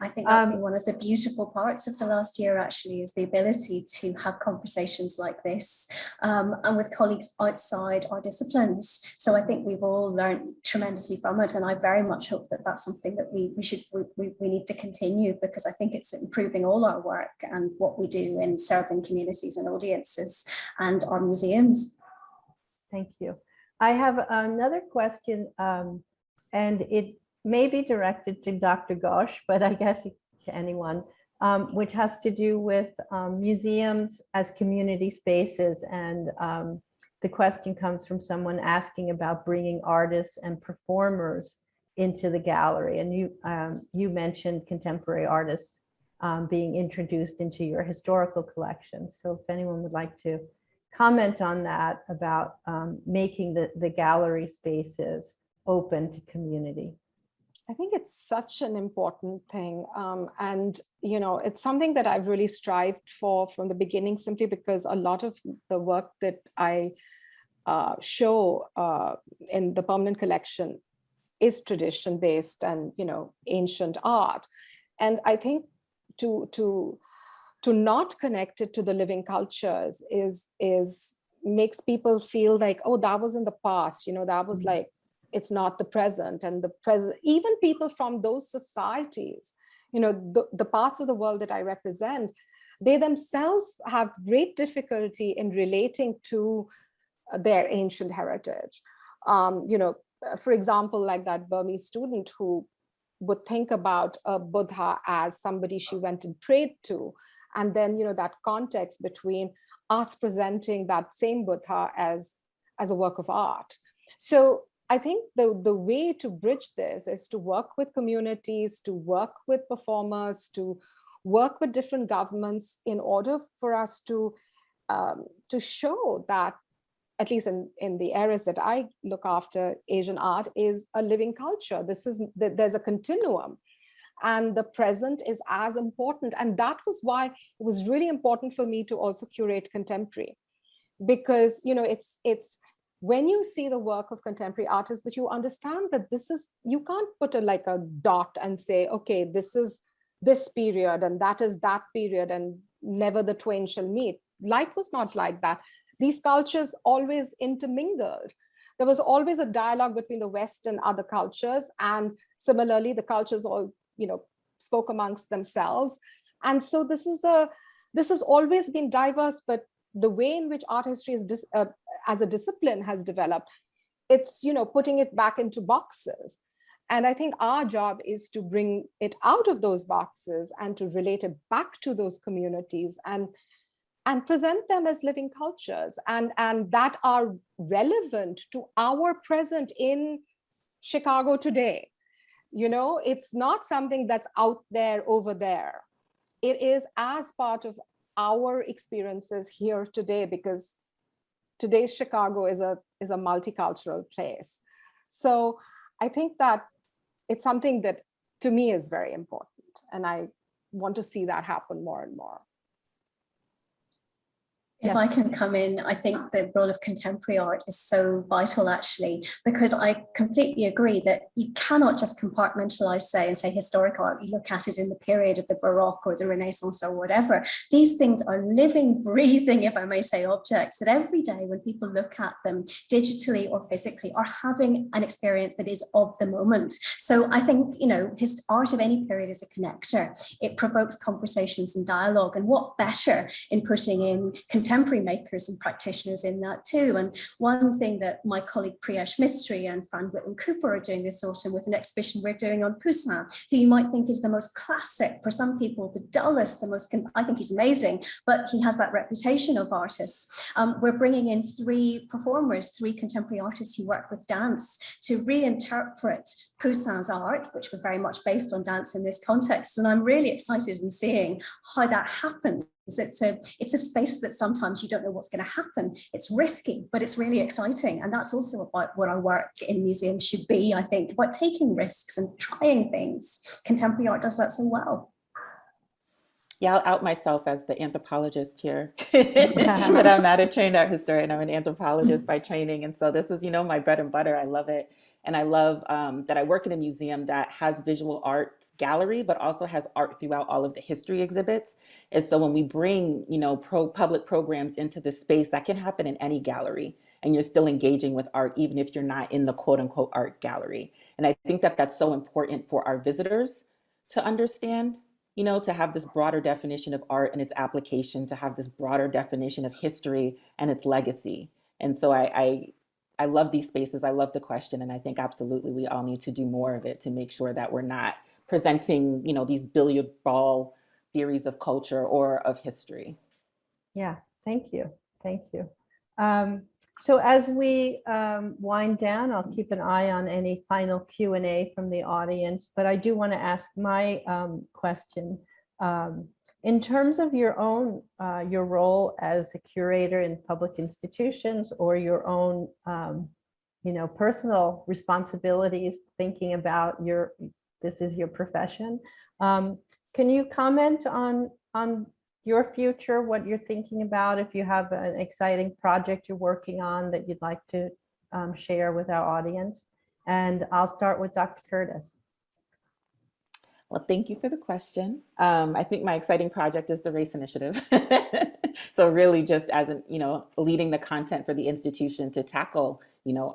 I think that's been one of the beautiful parts of the last year, actually, is the ability to have conversations like this and with colleagues outside our disciplines. So I think we've all learned tremendously from it. And I very much hope that that's something that we need to continue, because I think it's improving all our work and what we do in serving communities and audiences and our museums. Thank you. I have another question, and it may be directed to Dr. Ghosh, but I guess to anyone, which has to do with museums as community spaces. And the question comes from someone asking about bringing artists and performers into the gallery. And you mentioned contemporary artists being introduced into your historical collection. So if anyone would like to comment on that, about making the gallery spaces open to community. I think it's such an important thing. And, it's something that I've really strived for from the beginning, simply because a lot of the work that I show in the permanent collection is tradition based and, you know, ancient art. And I think to not connect it to the living cultures is makes people feel like, oh, that was in the past, you know, that was like, it's not the present. And the present, even people from those societies, you know, the parts of the world that I represent, they themselves have great difficulty in relating to their ancient heritage. You know, for example, like that Burmese student who would think about a Buddha as somebody she went and prayed to. And then, you know, that context between us presenting that same Buddha as a work of art. So I think the way to bridge this is to work with communities, to work with performers, to work with different governments in order for us to show that, at least in the areas that I look after, Asian art is a living culture. There's a continuum, and the present is as important. And that was why it was really important for me to also curate contemporary, because, you know, it's when you see the work of contemporary artists that you understand that you can't put like a dot and say, okay, this is this period and that is that period and never the twain shall meet. Life was not like that. These cultures always intermingled. There was always a dialogue between the West and other cultures. And similarly, the cultures all, you know, spoke amongst themselves. And so this has always been diverse, but the way in which art history is as a discipline has developed, it's, you know, putting it back into boxes. And I think our job is to bring it out of those boxes and to relate it back to those communities and present them as living cultures and that are relevant to our present in Chicago today. You know, it's not something that's out there over there. It is as part of our experiences here today, because today's Chicago is a multicultural place. So I think that it's something that to me is very important, and I want to see that happen more and more. If I can come in, I think the role of contemporary art is so vital, actually, because I completely agree that you cannot just compartmentalize, say historic art. You look at it in the period of the Baroque or the Renaissance or whatever. These things are living, breathing, if I may say, objects that every day when people look at them digitally or physically are having an experience that is of the moment. So I think, you know, art of any period is a connector. It provokes conversations and dialogue. And what better in putting in contemporary makers and practitioners in that too. And one thing that my colleague Priyesh Mistry and Fran Whitlam Cooper are doing this autumn with an exhibition we're doing on Poussin, who you might think is the most classic, for some people, the dullest, I think he's amazing, but he has that reputation of artists. We're bringing in three contemporary artists who work with dance to reinterpret Poussin's art, which was very much based on dance in this context. And I'm really excited in seeing how that happens. It's a space that sometimes you don't know what's going to happen. It's risky, but it's really exciting. And that's also about what our work in museums should be, I think, about taking risks and trying things. Contemporary art does that so well. Yeah, I'll out myself as the anthropologist here. But I'm not a trained art historian. I'm an anthropologist by training. And so this is, you know, my bread and butter. I love it. And I love that I work in a museum that has visual arts gallery, but also has art throughout all of the history exhibits. And so when we bring, you know, public programs into this space, that can happen in any gallery. And you're still engaging with art, even if you're not in the quote unquote art gallery. And I think that that's so important for our visitors to understand, you know, to have this broader definition of art and its application, to have this broader definition of history and its legacy. And so I love these spaces. I love the question. And I think absolutely we all need to do more of it to make sure that we're not presenting, you know, these billiard ball theories of culture or of history. Yeah, thank you. Thank you. So as we wind down, I'll keep an eye on any final Q&A from the audience, but I do want to ask my question. In terms of your own, your role as a curator in public institutions or your own, you know, personal responsibilities, thinking about this is your profession. Can you comment on your future, what you're thinking about, if you have an exciting project you're working on that you'd like to share with our audience. And I'll start with Dr. Curtis. Well, thank you for the question. I think my exciting project is the Race Initiative. So really just as an, leading the content for the institution to tackle,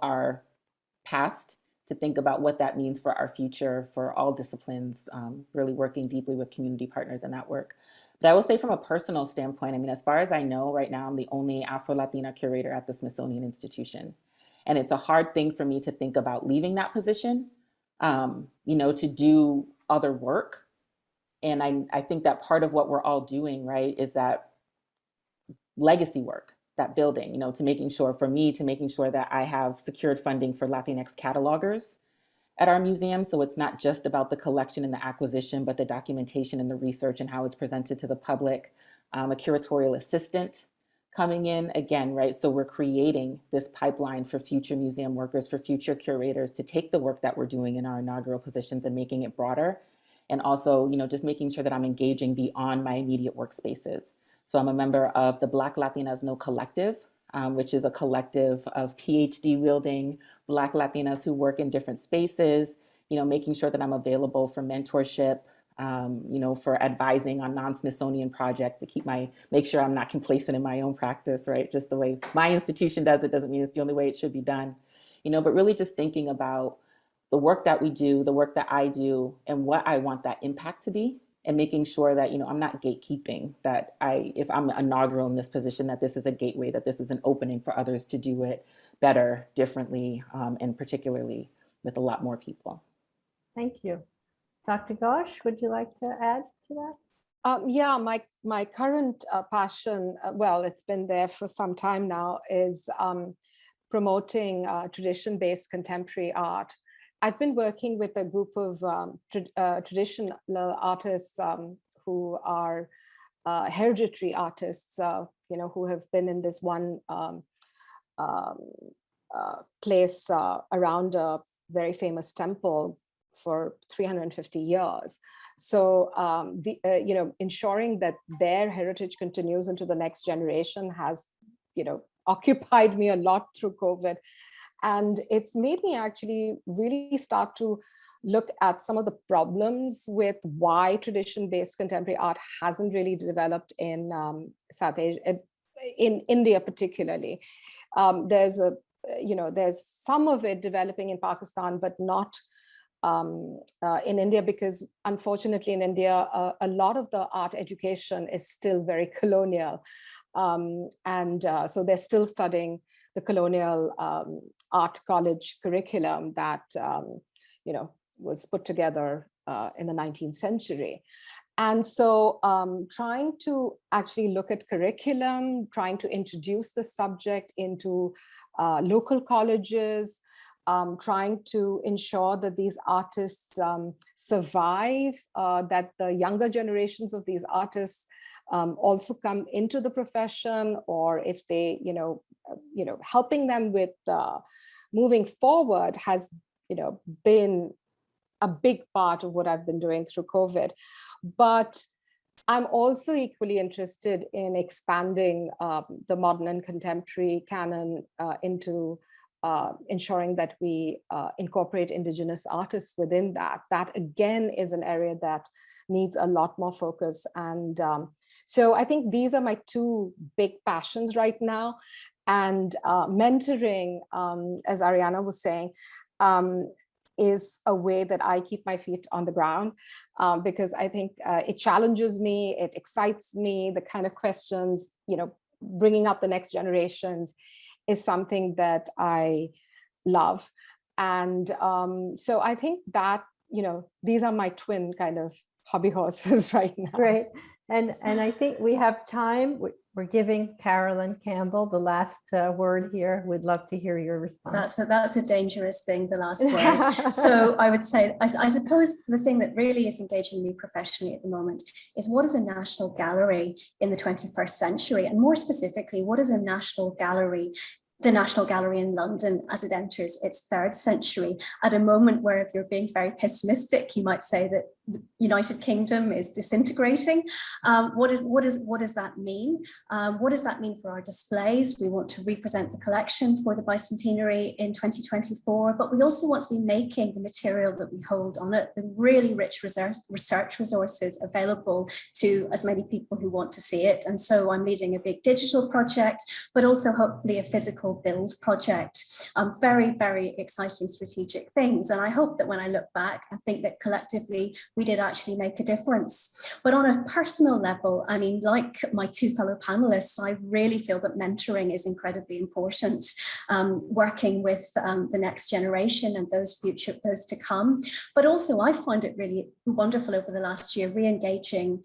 our past, to think about what that means for our future, for all disciplines, really working deeply with community partners in that work. But I will say from a personal standpoint, I mean, as far as I know right now, I'm the only Afro-Latina curator at the Smithsonian Institution. And it's a hard thing for me to think about leaving that position, to do other work. And I think that part of what we're all doing, right, is that legacy work, that building, to making sure that I have secured funding for Latinx catalogers at our museum. So it's not just about the collection and the acquisition, but the documentation and the research and how it's presented to the public. A curatorial assistant coming in again, right? So we're creating this pipeline for future museum workers, for future curators to take the work that we're doing in our inaugural positions and making it broader. And also, just making sure that I'm engaging beyond my immediate workspaces. So I'm a member of the Black Latinas No Collective, which is a collective of PhD wielding Black Latinas who work in different spaces, making sure that I'm available for mentorship, for advising on non-Smithsonian projects to make sure I'm not complacent in my own practice, right? Just the way my institution does it doesn't mean it's the only way it should be done, but really just thinking about the work that we do, the work that I do, and what I want that impact to be, and making sure that, I'm not gatekeeping, that if I'm inaugural in this position, that this is a gateway, that this is an opening for others to do it better, differently, and particularly with a lot more people. Thank you. Dr. Ghosh, would you like to add to that? Yeah, my current passion, it's been there for some time now, is promoting tradition-based contemporary art. I've been working with a group of traditional artists who are hereditary artists, who have been in this one place around a very famous temple for 350 years. So, ensuring that their heritage continues into the next generation has, occupied me a lot through COVID. And it's made me actually really start to look at some of the problems with why tradition-based contemporary art hasn't really developed in South Asia, in India particularly. There's some of it developing in Pakistan, but not in India, because unfortunately in India, a lot of the art education is still very colonial. So they're still studying the colonial art college curriculum that, was put together in the 19th century. And so trying to actually look at curriculum, trying to introduce the subject into local colleges, trying to ensure that these artists survive, that the younger generations of these artists also come into the profession, or if they, helping them with moving forward has, been a big part of what I've been doing through COVID. But I'm also equally interested in expanding the modern and contemporary canon into ensuring that we incorporate Indigenous artists within that. That again is an area that needs a lot more focus. And so I think these are my two big passions right now. And mentoring, as Ariana was saying, is a way that I keep my feet on the ground, because I think it challenges me, it excites me, the kind of questions, bringing up the next generations is something that I love. And so I think that, these are my twin kind of hobby horses right now. Great. And I think we have time. We're giving Carolyn Campbell the last word here. We'd love to hear your response. That's a dangerous thing, the last word. So I would say, I suppose the thing that really is engaging me professionally at the moment is, what is a national gallery in the 21st century? And more specifically, what is a national gallery, the National Gallery in London, as it enters its third century, at a moment where, if you're being very pessimistic, you might say that United Kingdom is disintegrating. What does that mean? What does that mean for our displays? We want to represent the collection for the bicentenary in 2024, but we also want to be making the material that we hold on it, the really rich research resources available to as many people who want to see it. And so I'm leading a big digital project, but also hopefully a physical build project. Very, very exciting strategic things. And I hope that when I look back, I think that collectively we did actually make a difference. But on a personal level, I mean, like my two fellow panelists, I really feel that mentoring is incredibly important, working with the next generation and those to come. But also I find it really wonderful over the last year, re-engaging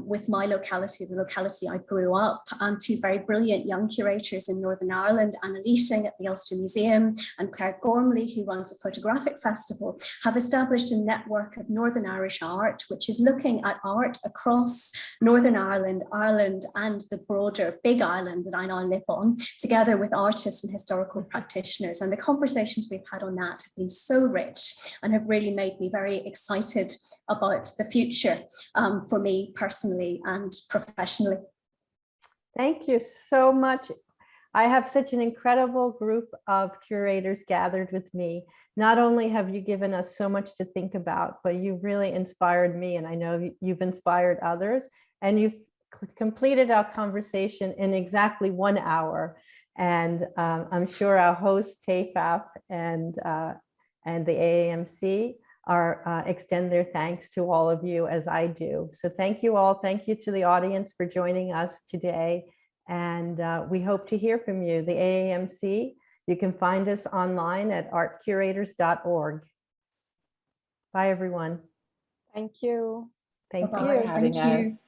with my locality, the locality I grew up, and two very brilliant young curators in Northern Ireland, Anna Leasing at the Ulster Museum and Claire Gormley, who runs a photographic festival, have established a network of Northern Irish art, which is looking at art across Northern Ireland, Ireland, and the broader big island that I now live on, together with artists and historical practitioners. And the conversations we've had on that have been so rich and have really made me very excited about the future for me personally and professionally. Thank you so much. I have such an incredible group of curators gathered with me. Not only have you given us so much to think about, but you've really inspired me, and I know you've inspired others, and you've completed our conversation in exactly 1 hour. And I'm sure our hosts, TAFAF and the AAMC, extend their thanks to all of you, as I do. So thank you all. Thank you to the audience for joining us today. And we hope to hear from you. The AAMC, you can find us online at artcurators.org. Bye, everyone. Thank you. Thank Bye-bye. you. Thanks for having Thank you. us.